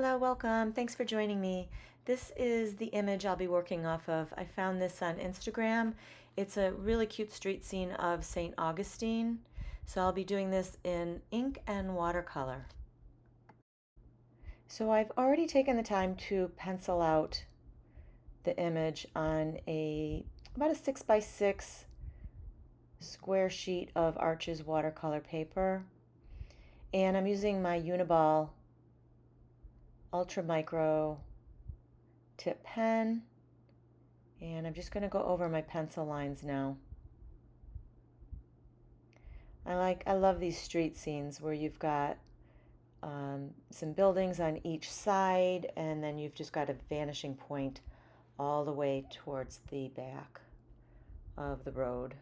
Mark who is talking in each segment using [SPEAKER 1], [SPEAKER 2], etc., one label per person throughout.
[SPEAKER 1] Hello, welcome. Thanks for joining me. This is the image I'll be working off of. I found this on Instagram. It's a really cute street scene of St. Augustine. So I'll be doing this in ink and watercolor. So I've already taken the time to pencil out the image on about a 6x6 square sheet of Arches watercolor paper. And I'm using my Uniball Ultra Micro tip pen, and I'm just going to go over my pencil lines now. I love these street scenes where you've got some buildings on each side, and then you've just got a vanishing point all the way towards the back of the road.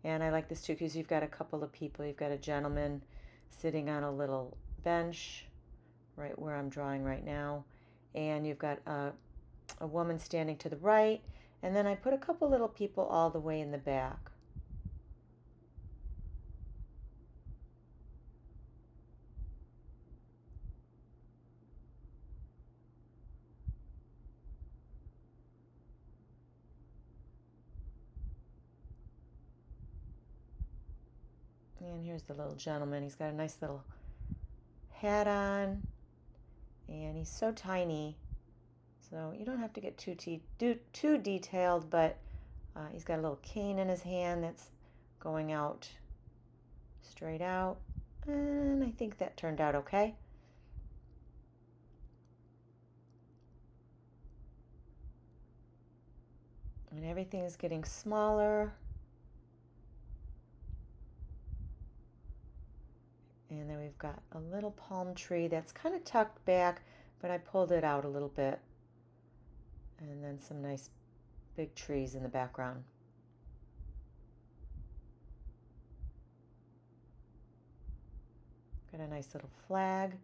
[SPEAKER 1] And I like this too because you've got a couple of people. You've got a gentleman sitting on a little bench right where I'm drawing right now, and you've got a woman standing to the right, and then I put a couple little people all the way in the back. And here's the little gentleman. He's got a nice little hat on, and he's so tiny, so you don't have to get too detailed, but he's got a little cane in his hand that's going out straight out, and I think that turned out okay. And everything is getting smaller. And then we've got a little palm tree that's kind of tucked back, but I pulled it out a little bit. And then some nice big trees in the background. Got a nice little flag.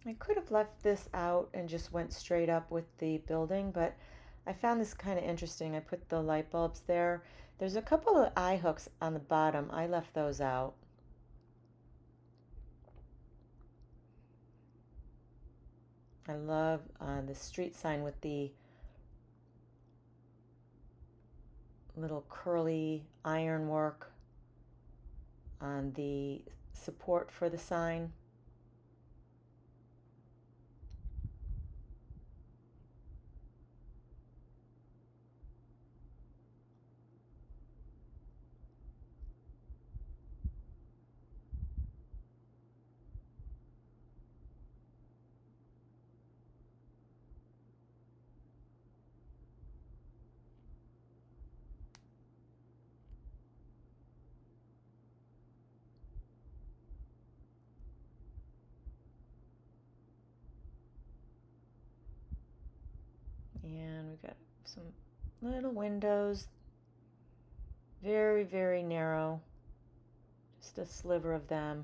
[SPEAKER 1] I could have left this out and just went straight up with the building, but I found this kind of interesting. I put the light bulbs there. There's a couple of eye hooks on the bottom. I left those out. I love the street sign with the little curly ironwork on the support for the sign. And we've got some little windows, very, very narrow, just a sliver of them.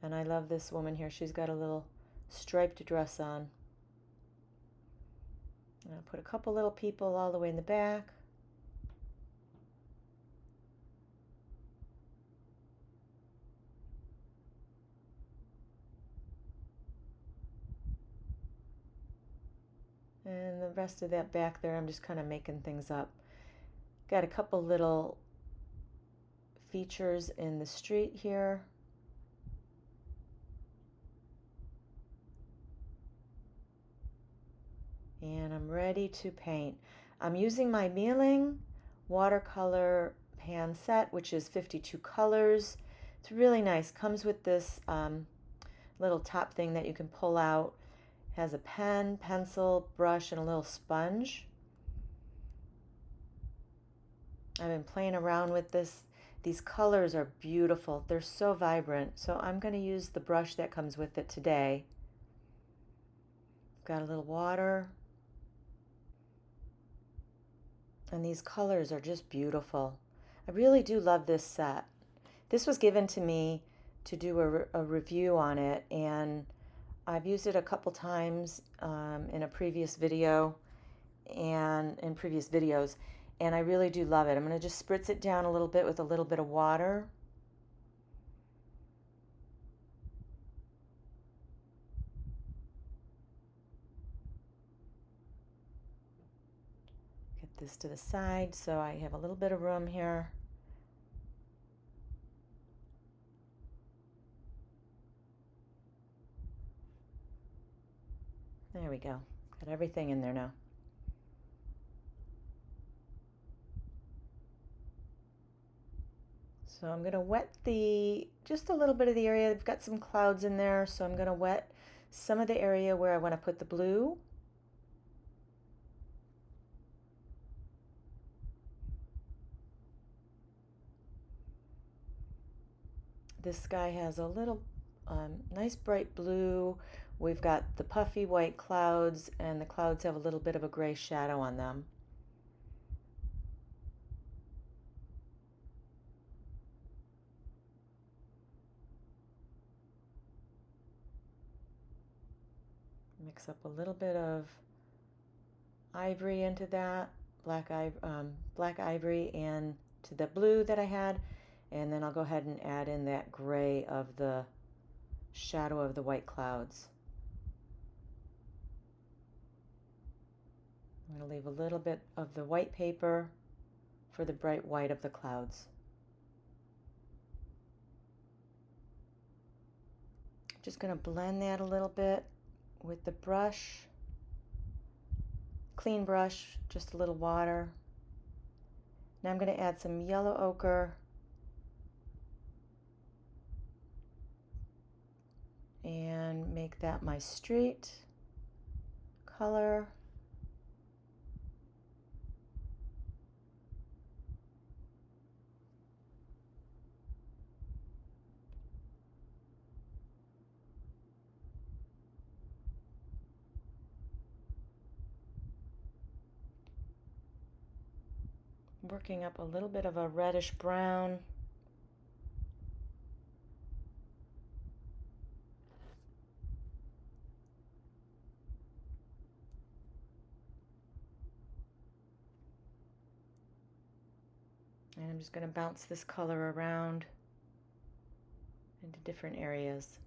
[SPEAKER 1] And I love this woman here. She's got a little striped dress on. And I'll put a couple little people all the way in the back. And the rest of that back there, I'm just kind of making things up. Got a couple little features in the street here. And I'm ready to paint. I'm using my Mealing watercolor pan set, which is 52 colors. It's really nice. Comes with this little top thing that you can pull out. Has a pen, pencil, brush, and a little sponge. I've been playing around with this. These colors are beautiful. They're so vibrant. So I'm going to use the brush that comes with it today. Got a little water. And these colors are just beautiful. I really do love this set. This was given to me to do a review on it, and I've used it a couple times in a previous video and in previous videos, And I really do love it. I'm going to just spritz it down a little bit with a little bit of water. Get this to the side so I have a little bit of room here. There we go. Got everything in there now. So I'm going to wet just a little bit of the area. I've got some clouds in there, so I'm going to wet some of the area where I want to put the blue. This sky has a little nice bright blue. We've got the puffy white clouds, and the clouds have a little bit of a gray shadow on them. Mix up a little bit of ivory into that, black ivory, and to the blue that I had, and then I'll go ahead and add in that gray of the shadow of the white clouds. I'm going to leave a little bit of the white paper for the bright white of the clouds. Just going to blend that a little bit with the brush, clean brush, just a little water. Now I'm going to add some yellow ochre and make that my street color. Working up a little bit of a reddish brown. And I'm just going to bounce this color around into different areas.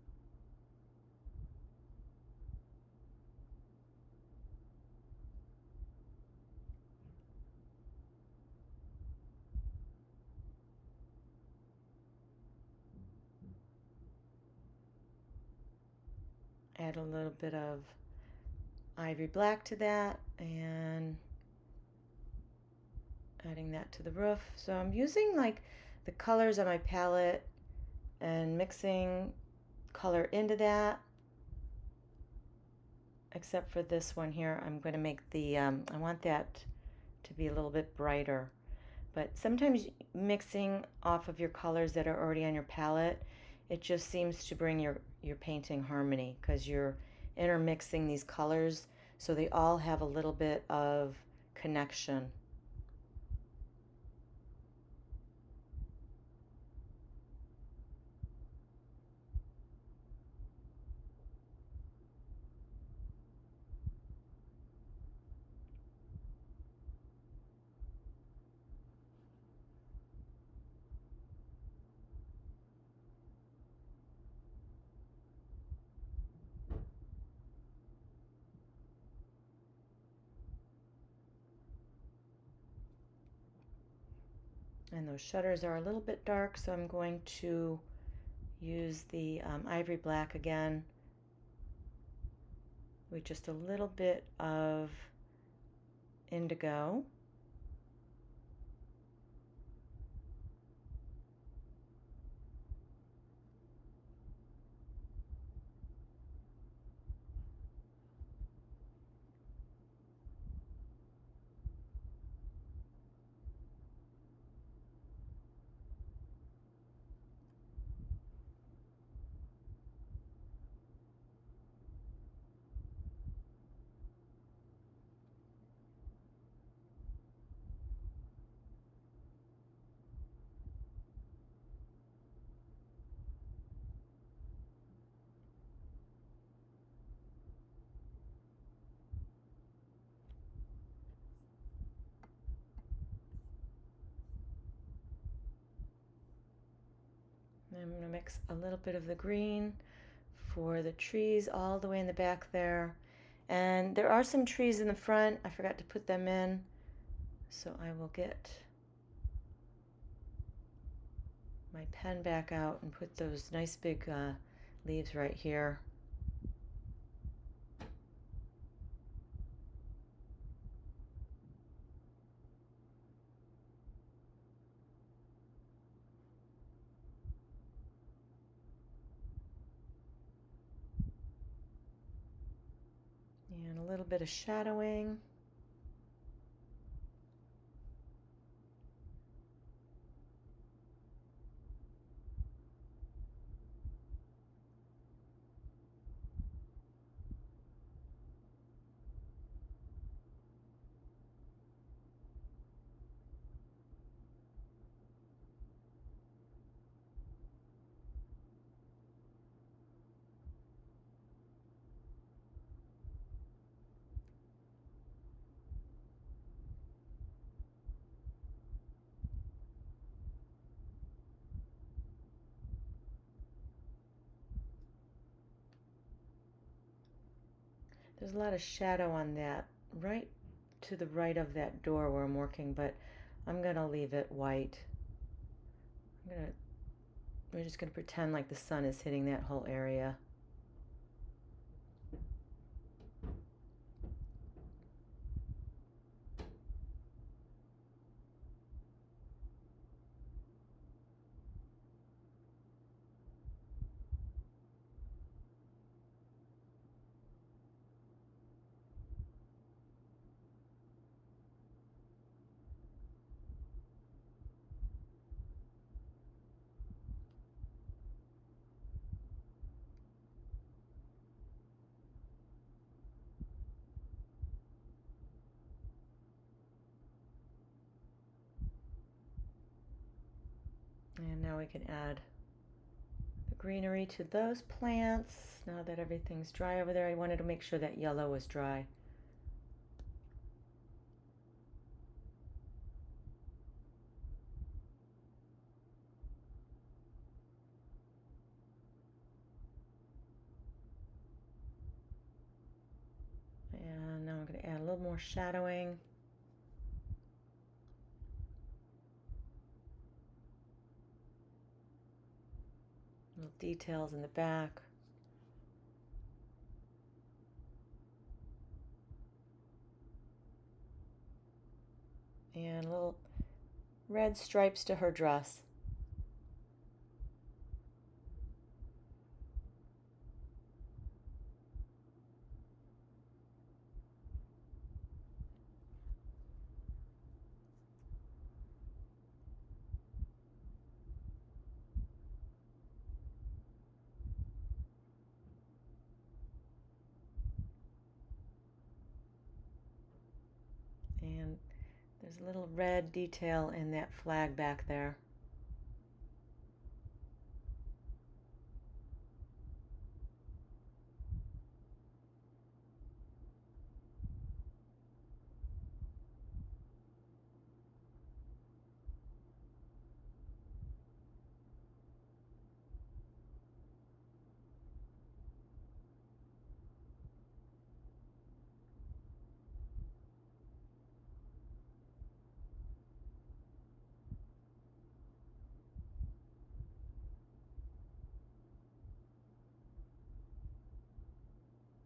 [SPEAKER 1] Add a little bit of ivory black to that and adding that to the roof. So I'm using like the colors on my palette and mixing color into that. Except for this one here, I'm going to make I want that to be a little bit brighter. But sometimes mixing off of your colors that are already on your palette, it just seems to bring your painting harmony because you're intermixing these colors so they all have a little bit of connection. And those shutters are a little bit dark, so I'm going to use the ivory black again with just a little bit of indigo. I'm going to mix a little bit of the green for the trees all the way in the back there. And there are some trees in the front. I forgot to put them in. So I will get my pen back out and put those nice big leaves right here. And a little bit of shadowing. There's a lot of shadow on that right to the right of that door where I'm working, but I'm going to leave it white. We're just going to pretend like the sun is hitting that whole area. And now we can add the greenery to those plants. Now that everything's dry over there, I wanted to make sure that yellow was dry. And now I'm going to add a little more shadowing. Little details in the back. And little red stripes to her dress. And there's a little red detail in that flag back there.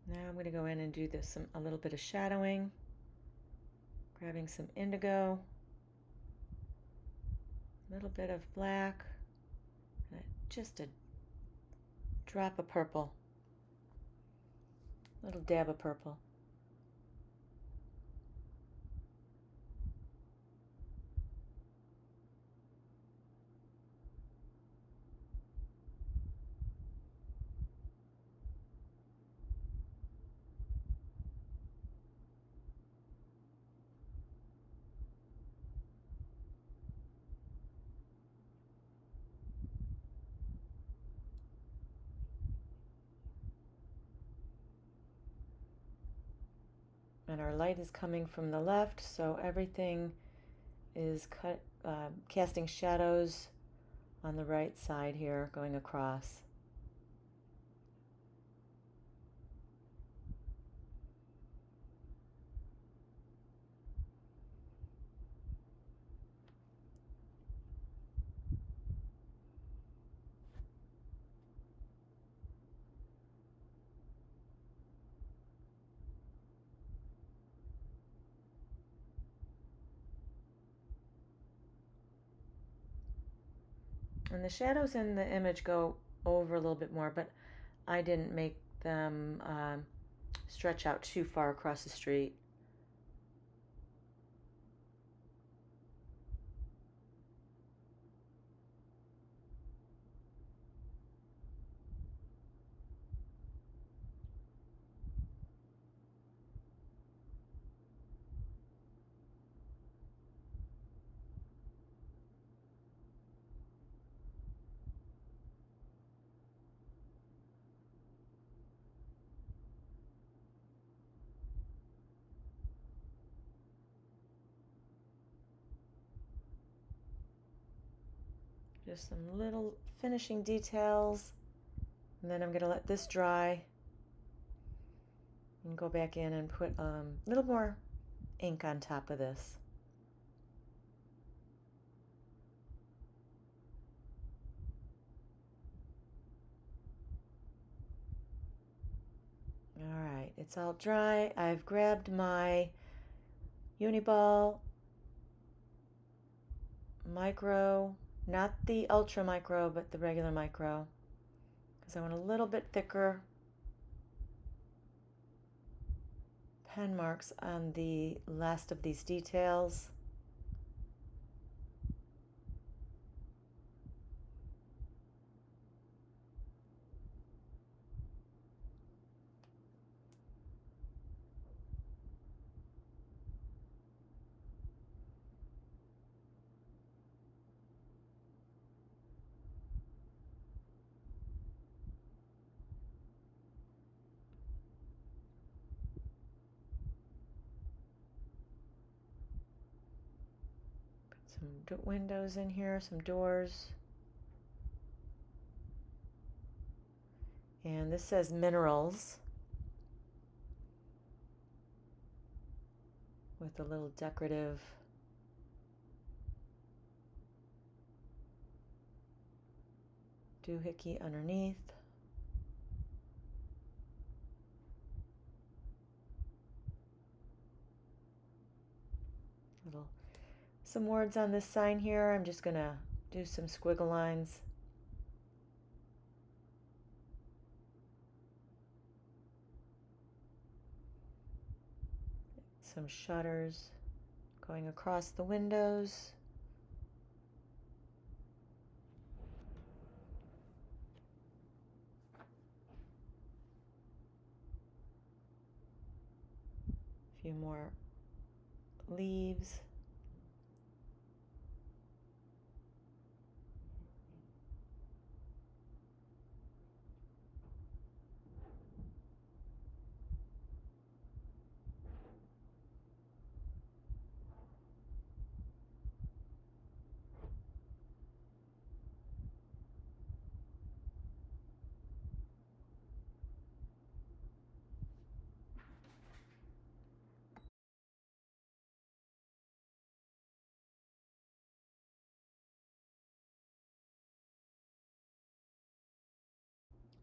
[SPEAKER 1] Now I'm going to go in and do a little bit of shadowing, grabbing some indigo, a little bit of black, and just a drop of purple, a little dab of purple. And our light is coming from the left, so everything is casting shadows on the right side here going across. And the shadows in the image go over a little bit more, but I didn't make them stretch out too far across the street. Just some little finishing details, and then I'm going to let this dry and go back in and put a little more ink on top of this. All right, it's all dry. I've grabbed my Uniball micro, not the ultra micro, but the regular micro, because I want a little bit thicker pen marks on the last of these details. Some windows in here, some doors. And this says minerals with a little decorative doohickey underneath. Some words on this sign here. I'm just gonna do some squiggle lines. Some shutters going across the windows. A few more leaves.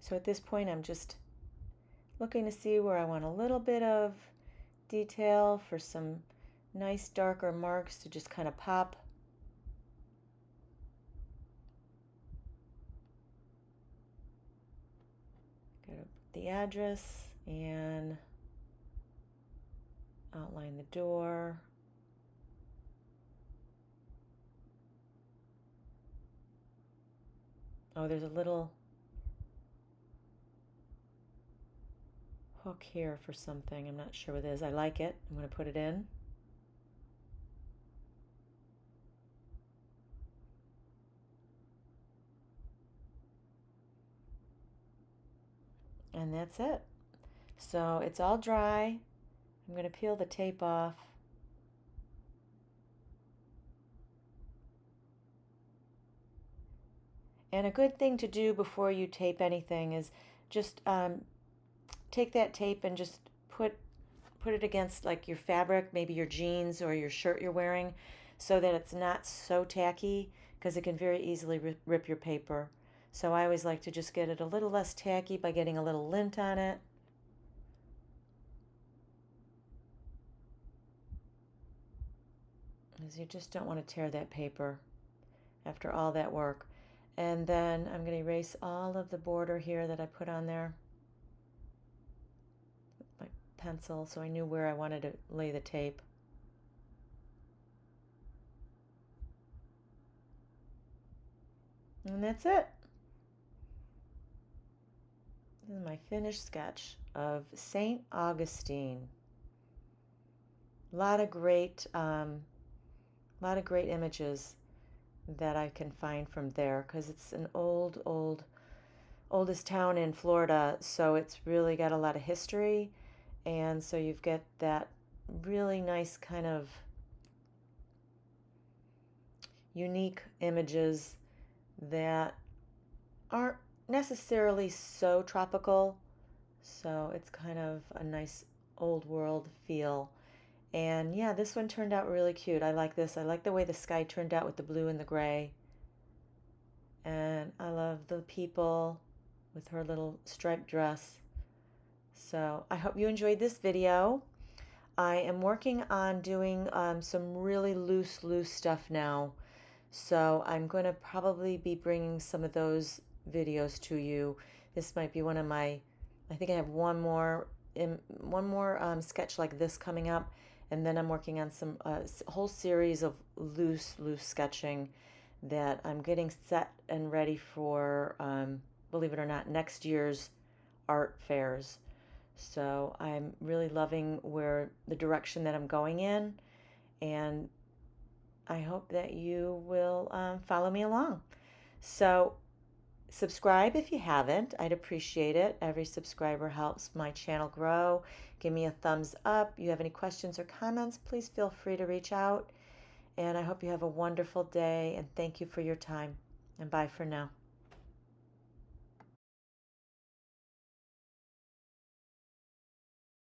[SPEAKER 1] So at this point, I'm just looking to see where I want a little bit of detail for some nice darker marks to just kind of pop. Go to the address and outline the door. Oh, there's a little hook here for something. I'm not sure what it is. I like it. I'm going to put it in. And that's it. So it's all dry. I'm going to peel the tape off. And a good thing to do before you tape anything is just take that tape and just put it against like your fabric, maybe your jeans or your shirt you're wearing, so that it's not so tacky, because it can very easily rip your paper. So I always like to just get it a little less tacky by getting a little lint on it. Because you just don't want to tear that paper after all that work. And then I'm going to erase all of the border here that I put on there with my pencil, so I knew where I wanted to lay the tape. And that's it. This is my finished sketch of St. Augustine. A lot of great images that I can find from there, because it's an oldest town in Florida, so it's really got a lot of history, and so you've got that really nice kind of unique images that aren't necessarily so tropical, so it's kind of a nice old world feel. And yeah, this one turned out really cute. I like this. I like the way the sky turned out with the blue and the gray. And I love the people with her little striped dress. So I hope you enjoyed this video. I am working on doing some really loose stuff now. So I'm going to probably be bringing some of those videos to you. This might be one of my, I think I have one more sketch like this coming up, and then I'm working on some whole series of loose sketching that I'm getting set and ready for, believe it or not, next year's art fairs. So I'm really loving where the direction that I'm going in, and I hope that you will follow me along. So subscribe if you haven't. I'd appreciate it. Every subscriber helps my channel grow. Give me a thumbs up. You have any questions or comments, please feel free to reach out. And I hope you have a wonderful day, and thank you for your time. And bye for now.